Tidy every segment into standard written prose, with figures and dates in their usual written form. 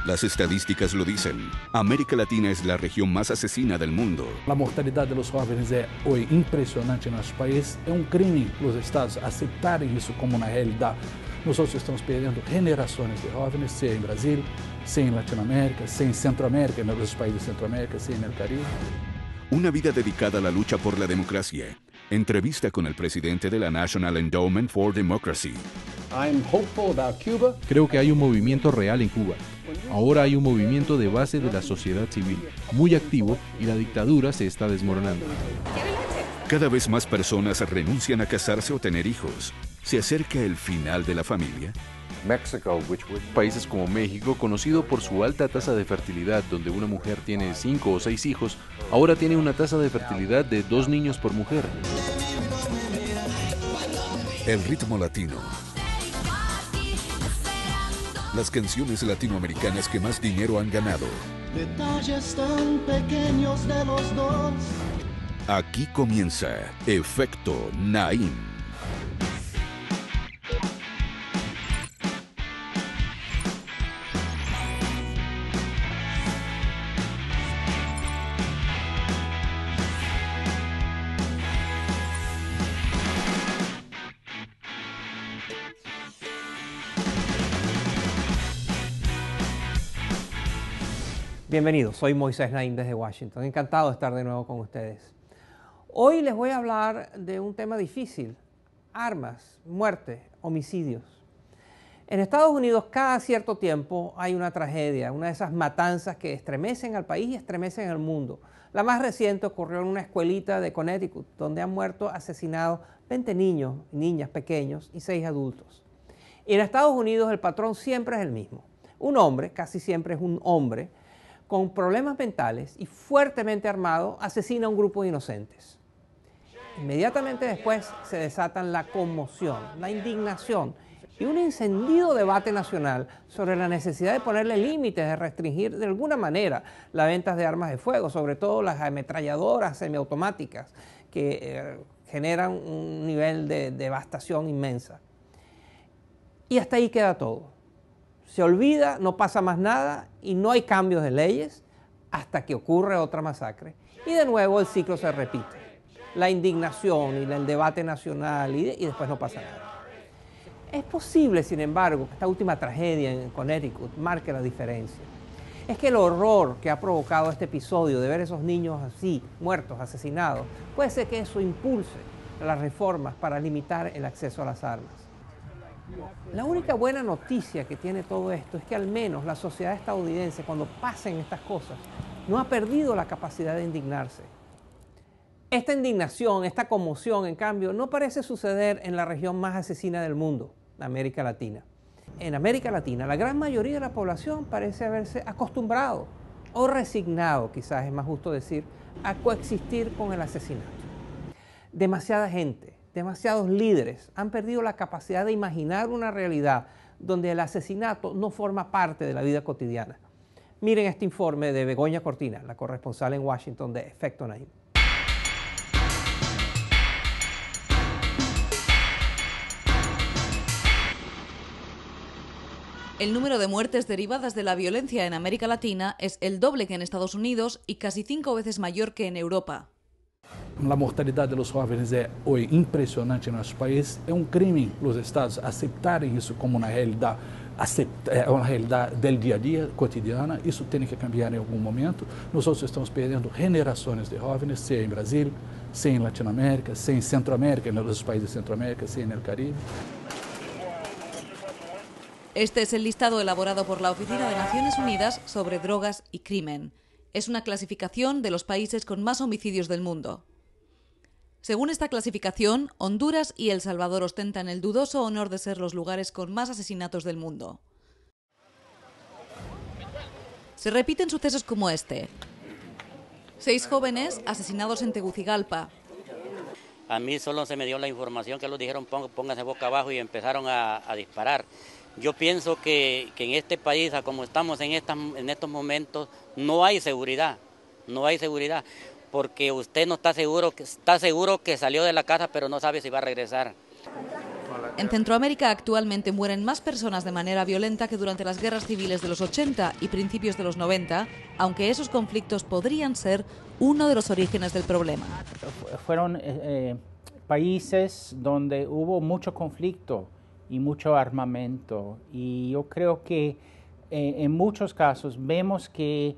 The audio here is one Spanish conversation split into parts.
Las estadísticas lo dicen. América Latina es la región más asesina del mundo. La mortalidad de los jóvenes es hoy impresionante en nuestro país. Es un crimen los estados aceptar eso como una realidad. Nosotros estamos perdiendo generaciones de jóvenes, sea en Brasil, sea en Latinoamérica, sea en Centroamérica, en los países de Centroamérica, sea en el Caribe. Una vida dedicada a la lucha por la democracia. Entrevista con el presidente de la National Endowment for Democracy. Creo que hay un movimiento real en Cuba. Ahora hay un movimiento de base de la sociedad civil, muy activo, y la dictadura se está desmoronando. Cada vez más personas renuncian a casarse o tener hijos. ¿Se acerca el final de la familia? Países como México, conocido por su alta tasa de fertilidad, donde una mujer tiene 5 o 6 hijos, ahora tiene una tasa de fertilidad de 2 niños por mujer. El ritmo latino. Las canciones latinoamericanas que más dinero han ganado. Detalles tan pequeños de los dos. Aquí comienza Efecto Naim. Bienvenidos, soy Moisés Naim desde Washington. Encantado de estar de nuevo con ustedes. Hoy les voy a hablar de un tema difícil: armas, muerte, homicidios. En Estados Unidos cada cierto tiempo hay una tragedia, una de esas matanzas que estremecen al país y estremecen al mundo. La más reciente ocurrió en una escuelita de Connecticut, donde han muerto asesinados 20 niños y niñas pequeños y 6 adultos. Y en Estados Unidos el patrón siempre es el mismo. Un hombre, casi siempre es un hombre, con problemas mentales y fuertemente armado, asesina a un grupo de inocentes. Inmediatamente después se desatan la conmoción, la indignación y un encendido debate nacional sobre la necesidad de ponerle límites, de restringir de alguna manera las ventas de armas de fuego, sobre todo las ametralladoras semiautomáticas que generan un nivel de devastación inmensa. Y hasta ahí queda todo. Se olvida, no pasa más nada y no hay cambios de leyes hasta que ocurre otra masacre. Y de nuevo el ciclo se repite. La indignación y el debate nacional y después no pasa nada. Es posible, sin embargo, que esta última tragedia en Connecticut marque la diferencia. Es que el horror que ha provocado este episodio de ver esos niños así, muertos, asesinados, puede ser que eso impulse las reformas para limitar el acceso a las armas. La única buena noticia que tiene todo esto es que al menos la sociedad estadounidense, cuando pasen estas cosas, no ha perdido la capacidad de indignarse. Esta indignación, esta conmoción, en cambio, no parece suceder en la región más asesina del mundo, América Latina. En América Latina, la gran mayoría de la población parece haberse acostumbrado o resignado, quizás es más justo decir, a coexistir con el asesinato. Demasiada gente, demasiados líderes han perdido la capacidad de imaginar una realidad donde el asesinato no forma parte de la vida cotidiana. Miren este informe de Begoña Cortina, la corresponsal en Washington de Efecto Naim. El número de muertes derivadas de la violencia en América Latina es el doble que en Estados Unidos y casi 5 veces mayor que en Europa. La mortalidad de los jóvenes es hoy impresionante en nuestro país. Es un crimen los estados aceptar eso como una realidad del día a día, cotidiana. Eso tiene que cambiar en algún momento. Nosotros estamos perdiendo generaciones de jóvenes, sea en Brasil, sea en Latinoamérica, sea en Centroamérica, en los países de Centroamérica, sea en el Caribe. Este es el listado elaborado por la Oficina de Naciones Unidas sobre Drogas y Crimen. Es una clasificación de los países con más homicidios del mundo. Según esta clasificación, Honduras y El Salvador ostentan el dudoso honor de ser los lugares con más asesinatos del mundo. Se repiten sucesos como este. 6 jóvenes asesinados en Tegucigalpa. A mí solo se me dio la información que los dijeron pónganse boca abajo y empezaron a disparar. Yo pienso que en este país, a como estamos en estos momentos, no hay seguridad, porque usted no está seguro que salió de la casa, pero no sabe si va a regresar. En Centroamérica actualmente mueren más personas de manera violenta que durante las guerras civiles de los 80 y principios de los 90, aunque esos conflictos podrían ser uno de los orígenes del problema. Fueron países donde hubo mucho conflicto y mucho armamento, y yo creo que en muchos casos vemos que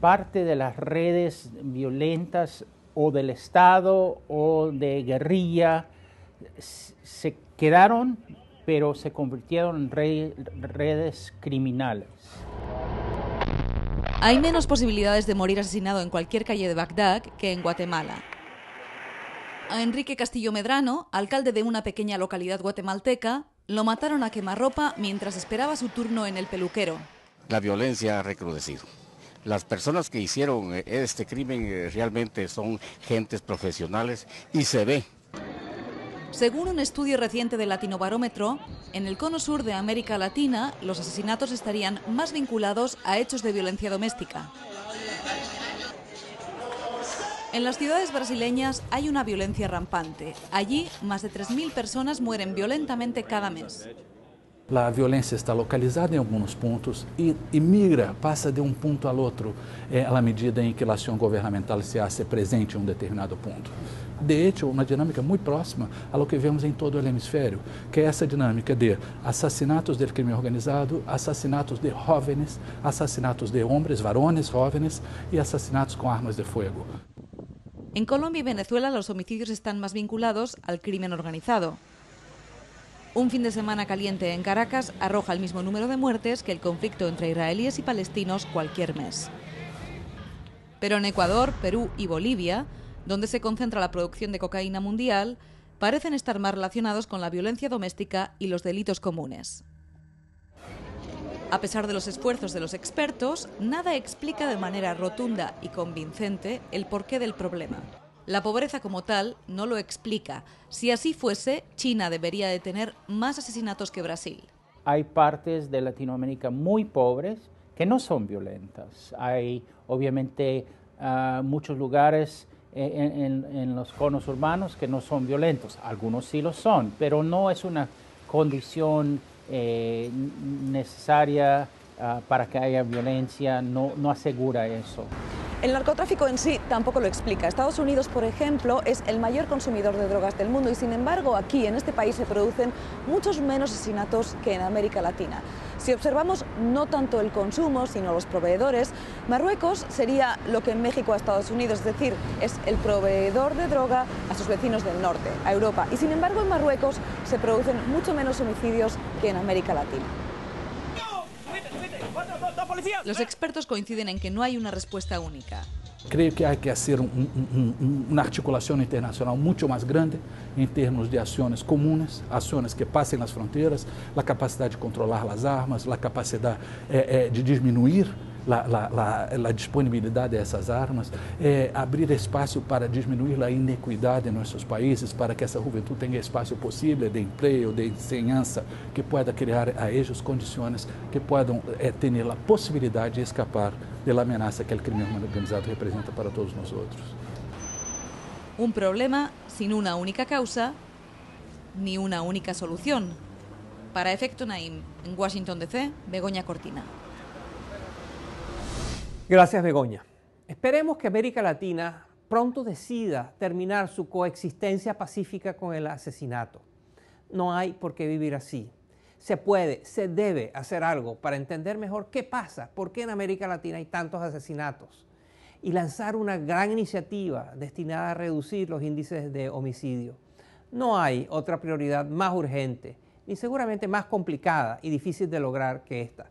parte de las redes violentas o del Estado o de guerrilla se quedaron, pero se convirtieron en redes criminales. Hay menos posibilidades de morir asesinado en cualquier calle de Bagdad que en Guatemala. A Enrique Castillo Medrano, alcalde de una pequeña localidad guatemalteca, lo mataron a quemarropa mientras esperaba su turno en el peluquero. La violencia ha recrudecido. Las personas que hicieron este crimen realmente son gentes profesionales y se ve. Según un estudio reciente del Latinobarómetro, en el cono sur de América Latina, los asesinatos estarían más vinculados a hechos de violencia doméstica. En las ciudades brasileñas hay una violencia rampante. Allí, más de 3.000 personas mueren violentamente cada mes. La violência está localizada em alguns pontos e migra, passa de um ponto ao outro, à medida em que a ação governamental se hace presente em um determinado ponto. De hecho, uma dinâmica muito próxima a lo que vemos em todo o hemisfério, que é essa dinâmica de assassinatos do crime organizado, assassinatos de jovens, assassinatos de homens, varones, jovens e assassinatos com armas de fogo. En Colombia y Venezuela los homicidios están más vinculados al crimen organizado. Un fin de semana caliente en Caracas arroja el mismo número de muertes que el conflicto entre israelíes y palestinos cualquier mes. Pero en Ecuador, Perú y Bolivia, donde se concentra la producción de cocaína mundial, parecen estar más relacionados con la violencia doméstica y los delitos comunes. A pesar de los esfuerzos de los expertos, nada explica de manera rotunda y convincente el porqué del problema. La pobreza como tal no lo explica. Si así fuese, China debería de tener más asesinatos que Brasil. Hay partes de Latinoamérica muy pobres que no son violentas. Hay obviamente muchos lugares en los conos urbanos que no son violentos. Algunos sí lo son, pero no es una condición necesaria para que haya violencia, no asegura eso. El narcotráfico en sí tampoco lo explica. Estados Unidos, por ejemplo, es el mayor consumidor de drogas del mundo y, sin embargo, aquí en este país se producen muchos menos asesinatos que en América Latina. Si observamos no tanto el consumo, sino los proveedores, Marruecos sería lo que en México a Estados Unidos, es decir, es el proveedor de droga a sus vecinos del norte, a Europa. Y, sin embargo, en Marruecos se producen mucho menos homicidios que en América Latina. Los expertos coinciden en que no hay una respuesta única. Creio que há que fazer uma articulação internacional muito mais grande em termos de ações comuns, ações que passem nas fronteiras, a capacidade de controlar as armas, a capacidade de diminuir a disponibilidade dessas armas, abrir espaço para diminuir a inequidade em nossos países, para que essa juventude tenha espaço possível de emprego, de enseñança, que pueda criar a ellos condições que puedan ter a possibilidade de escapar da ameaça que o crime organizado representa para todos nós outros. Un problema sin una única causa ni una única solución. Para Efecto Naim, en Washington DC, Begoña Cortina. Gracias, Begoña. Esperemos que América Latina pronto decida terminar su coexistencia pacífica con el asesinato. No hay por qué vivir así. Se puede, se debe hacer algo para entender mejor qué pasa, por qué en América Latina hay tantos asesinatos y lanzar una gran iniciativa destinada a reducir los índices de homicidio. No hay otra prioridad más urgente, ni seguramente más complicada y difícil de lograr que esta.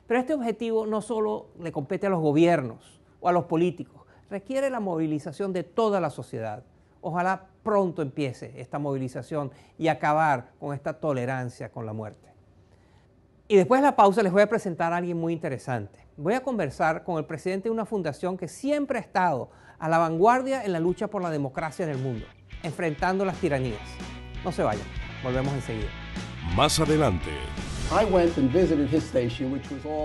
Pero este objetivo no solo le compete a los gobiernos o a los políticos, requiere la movilización de toda la sociedad. Ojalá pronto empiece esta movilización y acabar con esta tolerancia con la muerte. Y después de la pausa les voy a presentar a alguien muy interesante. Voy a conversar con el presidente de una fundación que siempre ha estado a la vanguardia en la lucha por la democracia en el mundo, enfrentando las tiranías. No se vayan, volvemos enseguida. Más adelante.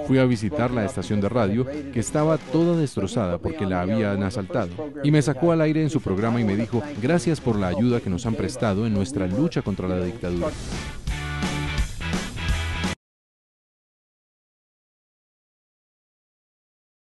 Fui a visitar la estación de radio, que estaba toda destrozada porque la habían asaltado, y me sacó al aire en su programa y me dijo: gracias por la ayuda que nos han prestado en nuestra lucha contra la dictadura.